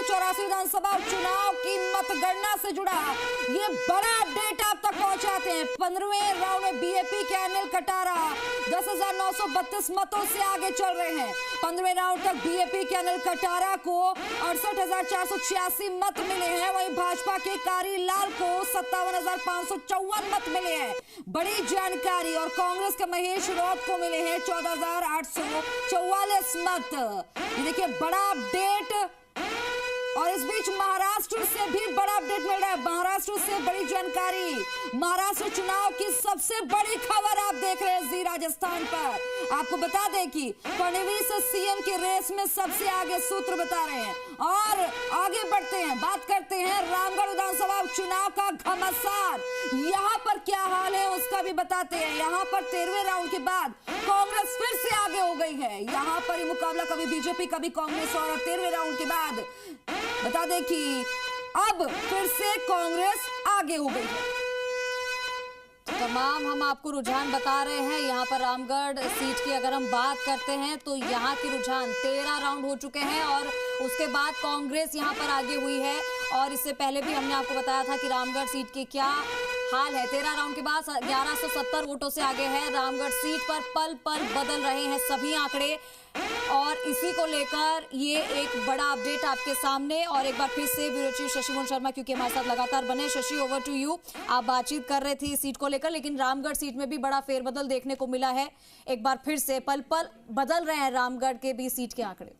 84 विधानसभा उपचुनाव की मतगणना से जुड़ा ये बड़ा अपडेट आप तक पहुंचाते हैं। 15वें राउंड में बीएपी के अनिल कटारा 10,932 मतों से आगे चल रहे हैं। 15वें राउंड तक बीएपी के अनिल कटारा को 68,486 मत मिले हैं। वहीं भाजपा के कारी लाल को 57,554 मत मिले हैं। बड़ी जानकारी। और कांग्रेस के महेश रौत को मिले हैं 14,844 मत। ये देखिए बड़ा अपडेट। और इस बीच महाराष्ट्र से भी बड़ा अपडेट मिल रहा है। महाराष्ट्र से बड़ी जानकारी। महाराष्ट्र चुनाव की सबसे बड़ी खबर आप देख रहे हैं जी राजस्थान पर। आपको बता दें कि फडणवीस सीएम की रेस में सबसे आगे सूत्र बता रहे हैं। और आगे बढ़ते हैं, बात करते हैं रामगढ़ विधानसभा उपचुनाव का घमासान। यहाँ पर क्या हाल है उसका भी बताते हैं। यहाँ पर 13वें राउंड के बाद कांग्रेस फिर से आगे हो गई है। यहाँ पर ही मुकाबला कभी बीजेपी कभी कांग्रेस। और 13वें राउंड के बाद बता दें कि अब फिर से कांग्रेस आगे हो गई है। तमाम हम आपको रुझान बता रहे हैं। यहाँ पर रामगढ़ सीट की अगर हम बात करते हैं तो यहाँ के रुझान 13 राउंड हो चुके हैं और उसके बाद कांग्रेस यहाँ पर आगे हुई है। और इससे पहले भी हमने आपको बताया था कि रामगढ़ सीट के क्या हाल है। 13 राउंड के बाद 1170 वोटों से आगे है। रामगढ़ सीट पर पल पल बदल रहे हैं सभी आंकड़े और इसी को लेकर ये एक बड़ा अपडेट आपके सामने। और एक बार फिर से ब्यूरो चीफ शशिभूषण शर्मा क्योंकि हमारे साथ लगातार बने। Shashi, over to you. आप बातचीत कर रहे थे इस सीट को लेकर, लेकिन रामगढ़ सीट में भी बड़ा फेरबदल देखने को मिला है। एक बार फिर से पल पल बदल रहे हैं रामगढ़ के भी सीट के आंकड़े।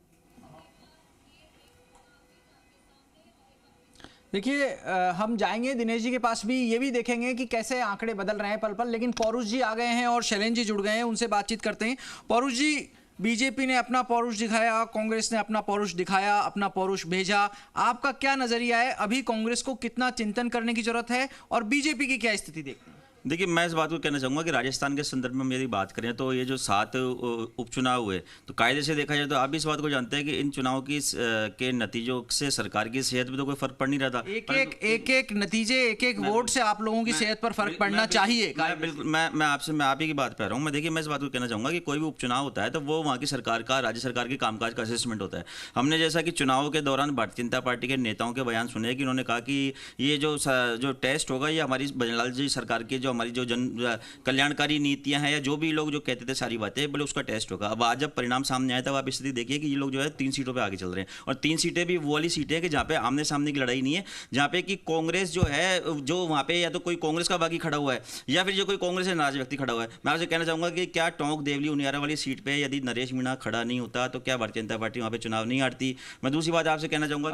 देखिए, हम जाएंगे दिनेश जी के पास भी, ये भी देखेंगे कि कैसे आंकड़े बदल रहे हैं पल पल। लेकिन पौरुष जी आ गए हैं और शैलेंद्र जी जुड़ गए हैं, उनसे बातचीत करते हैं। पौरुष जी, बीजेपी ने अपना पौरुष दिखाया, कांग्रेस ने अपना पौरुष दिखाया, अपना पौरुष भेजा। आपका क्या नजरिया है? अभी कांग्रेस को कितना चिंतन करने की जरूरत है और बीजेपी की क्या स्थिति देखते हैं? देखिए, मैं इस बात को कहना चाहूँगा कि राजस्थान के संदर्भ में हम यदि बात करें तो ये जो 7 उपचुनाव हुए तो कायदे से देखा जाए तो आप भी इस बात को जानते हैं कि इन चुनाव की के नतीजों से सरकार की सेहत पे तो कोई फर्क पड़ नहीं रहा था। एक नतीजे, एक वोट से आप लोगों की सेहत पर फर्क पड़ना चाहिए। बिल्कुल, मैं आप ही की बात कर रहा हूँ। मैं देखिए, मैं इस बात को कहना चाहूँगा कि कोई भी उपचुनाव होता है तो वो वहाँ की सरकार का, राज्य सरकार के कामकाज का असेसमेंट होता है। हमने जैसा कि चुनाव के दौरान भारतीय जनता पार्टी के नेताओं के बयान सुने कि उन्होंने कहा कि ये जो टेस्ट होगा ये हमारी भजनलाल जी सरकार की जो हमारी जो जन कल्याणकारी नीतियां हैं या जो भी लोग जो कहते थे सारी बातें, बोले उसका टेस्ट होगा। अब आज जब परिणाम सामने आया तब आप स्थिति देखिए कि ये लोग जो है 3 सीटों पे आगे चल रहे हैं। और 3 सीटें भी वो वाली सीटें हैं कि जहाँ पे आमने सामने की लड़ाई नहीं है, जहाँ पे कि कांग्रेस जो है जो वहाँ पे या तो कोई कांग्रेस का बागी खड़ा हुआ है या फिर जो कोई कांग्रेस से नाराज व्यक्ति खड़ा हुआ है। मैं आपसे कहना चाहूँगा कि क्या टोंक देवली उनियारा वाली सीट पर यदि नरेश मीणा खड़ा नहीं होता तो क्या भारतीय जनता पार्टी वहाँ पे चुनाव नहीं हारती? मैं दूसरी बात आपसे कहना चाहूँगा,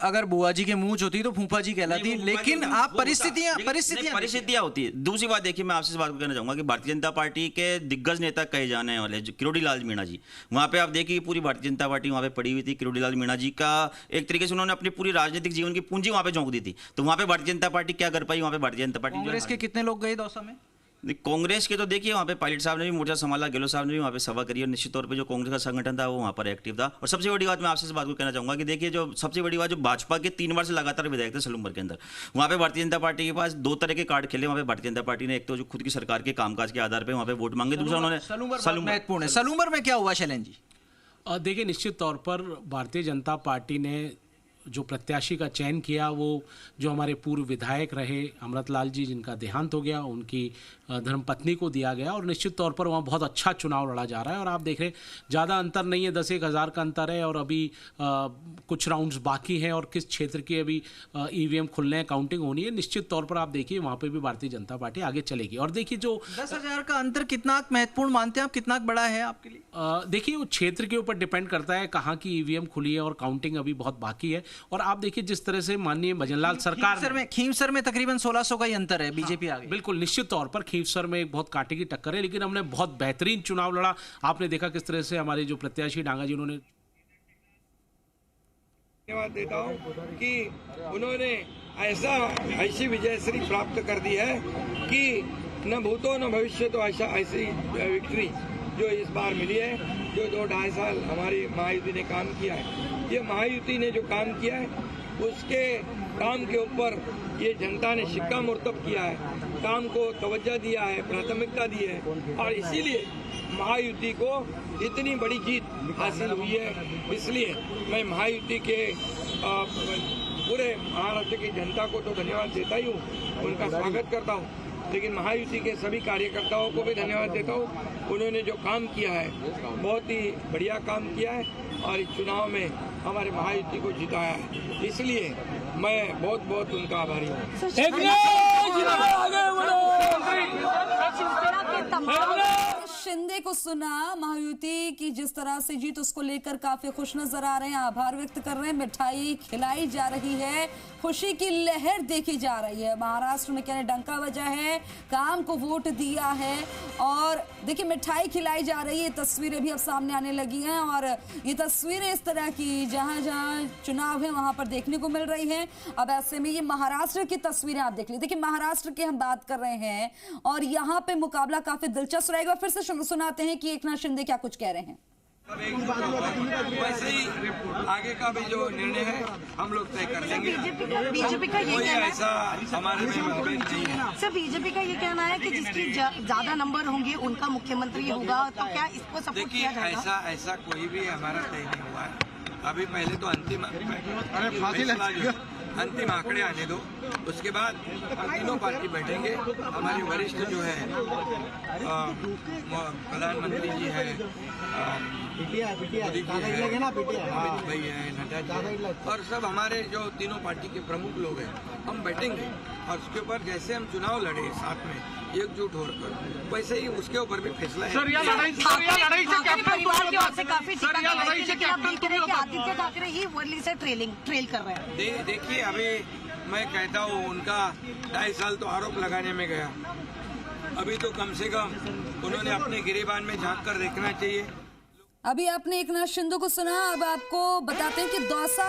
अगर बुआ जी के मूंछ होती तो फूफा जी कहलाती, लेकिन आप परिस्थितियां होती है। दूसरी बात देखिए, मैं आपसे इस बात को कहना चाहूंगा कि भारतीय जनता पार्टी के दिग्गज नेता कहे जाने वाले जो किरोड़ी लाल मीणा जी, वहां पे आप देखिए पूरी भारतीय जनता पार्टी वहां पे पड़ी हुई थी। किरोड़ी लाल मीणा जी का एक तरीके से उन्होंने अपनी पूरी राजनीतिक जीवन की पूंजी वहां पे झोंक दी थी। तो वहां पे भारतीय जनता पार्टी क्या कर पाई? वहां पे भारतीय जनता पार्टी, कांग्रेस के कितने लोग गए दौसा में? कांग्रेस के तो देखिए वहाँ पे पायलट साहब ने भी मोर्चा संभाला, गहलोत साहब ने भी वहाँ पे सभा करी और निश्चित तौर पे जो कांग्रेस का संगठन था वो वहाँ पर एक्टिव था। और सबसे बड़ी बात मैं आपसे इस बात को कहना चाहूँगा कि देखिए, जो सबसे बड़ी बात, जो भाजपा के 3 बार से लगातार विधायक थे सलूमपुर के अंदर, वहाँ पे भारतीय जनता पार्टी के पास 2 तरह के कार्ड खेले। वहाँ पे भारतीय जनता पार्टी ने एक तो जो खुद की सरकार के कामकाज के आधार पर वहाँ पे वोट मांगे, दूसरा उन्होंने महत्वपूर्ण है। सलूमपुर में क्या हुआ शैलेंद्र जी? देखिए, निश्चित तौर पर भारतीय जनता पार्टी ने जो प्रत्याशी का चयन किया वो जो हमारे पूर्व विधायक रहे अमृतलाल जी, जिनका देहांत हो गया, उनकी धर्मपत्नी को दिया गया। और निश्चित तौर पर वहाँ बहुत अच्छा चुनाव लड़ा जा रहा है। और आप देख रहे हैं ज़्यादा अंतर नहीं है, 10-1 हज़ार का अंतर है। और अभी कुछ राउंड्स बाकी हैं और किस क्षेत्र की अभी ईवीएम खुलने हैं, काउंटिंग होनी है। निश्चित तौर पर आप देखिए वहाँ पे भी भारतीय जनता पार्टी आगे चलेगी। और देखिए, जो 10,000 का अंतर कितना महत्वपूर्ण मानते हैं आप? कितना बड़ा है आपके लिए? देखिए, वो क्षेत्र के ऊपर डिपेंड करता है कहाँ की ईवीएम खुली है और काउंटिंग अभी बहुत बाकी है। और आप देखिए जिस तरह से माननीय भजनलाल सरकार खींवसर में तकरीबन 1600 का ही अंतर है, बीजेपी आगे। बिल्कुल, निश्चित तौर पर खींवसर में एक बहुत कांटे की टक्कर है, लेकिन हमने बहुत बेहतरीन चुनाव लड़ा। आपने देखा किस तरह से हमारे जो प्रत्याशी डांगा जी, उन्होंने धन्यवाद देता हूँ कि उन्होंने ऐसी विजयश्री प्राप्त कर दी है कि न भूतो न भविष्य तो ऐसी विक्ट्री जो इस बार मिली है, जो 2-2.5 साल हमारी महायुति ने काम किया है। ये महायुति ने जो काम किया है उसके काम के ऊपर ये जनता ने शिक्का मुर्तब किया है, काम को तवज्जो दिया है, प्राथमिकता दी है। और इसीलिए महायुति को इतनी बड़ी जीत हासिल हुई है। इसलिए मैं महायुति के पूरे महाराष्ट्र की जनता को तो धन्यवाद देता ही हूँ, उनका स्वागत करता हूँ, लेकिन महायुति के सभी कार्यकर्ताओं को भी धन्यवाद देता हूँ। उन्होंने जो काम किया है बहुत ही बढ़िया काम किया है और इस चुनाव में हमारे महायुति को जिताया है, इसलिए मैं बहुत बहुत उनका आभारी हूँ। शिंदे को सुना, महायुति की जिस तरह से जीत उसको लेकर काफी खुश नजर आ रहे हैं, आभार व्यक्त कर रहे हैं, मिठाई खिलाई जा रही है, खुशी की लहर देखी जा रही है। महाराष्ट्र में कहने डंका बजा है, काम को वोट दिया है और देखिए मिठाई खिलाई जा रही है। तस्वीरें भी अब सामने आने लगी हैं और ये तस्वीरें इस तरह की जहां जहां चुनाव है वहां पर देखने को मिल रही हैं। अब ऐसे में ये महाराष्ट्र की तस्वीरें आप देख लीजिए। देखिए महाराष्ट्र की हम बात कर रहे हैं और यहाँ पे मुकाबला काफी दिलचस्प रहेगा। फिर से सुनाते हैं कि एकनाथ शिंदे क्या कुछ कह रहे हैं। वैसे ही आगे का भी जो निर्णय है हम लोग तय कर लेंगे। बीजेपी का ये कहना है, ऐसा हमारे में मतभेद नहीं है। सर बीजेपी का ये कहना है कि जिसकी ज्यादा नंबर होंगे उनका मुख्यमंत्री होगा, तो क्या इसको सपोर्ट किया जाएगा? ऐसा कोई भी हमारा तय नहीं हुआ है अभी। पहले तो अंतिम आंकड़े आने दो, उसके बाद हम तीनों पार्टी बैठेंगे। हमारे वरिष्ठ जो है प्रधानमंत्री जी है, मोदी जी है, अमित भाई है, नड्डा जी है और सब हमारे जो तीनों पार्टी के प्रमुख लोग हैं, हम बैठेंगे और उसके ऊपर जैसे हम चुनाव लड़े साथ में एकजुट होकर, वैसे ही उसके ऊपर भी फैसला है। परिवार की ओर से काफी आदित्य ठाकरे ही वर्ली से ट्रेल कर रहे हैं। देखिए अभी मैं कहता हूँ उनका 2.5 साल तो आरोप लगाने में गया, अभी तो कम से कम उन्होंने अपने गिरेबान में झांक कर देखना चाहिए। अभी आपने एकनाथ शिंदे को सुना, अब आपको बताते हैं कि दौसा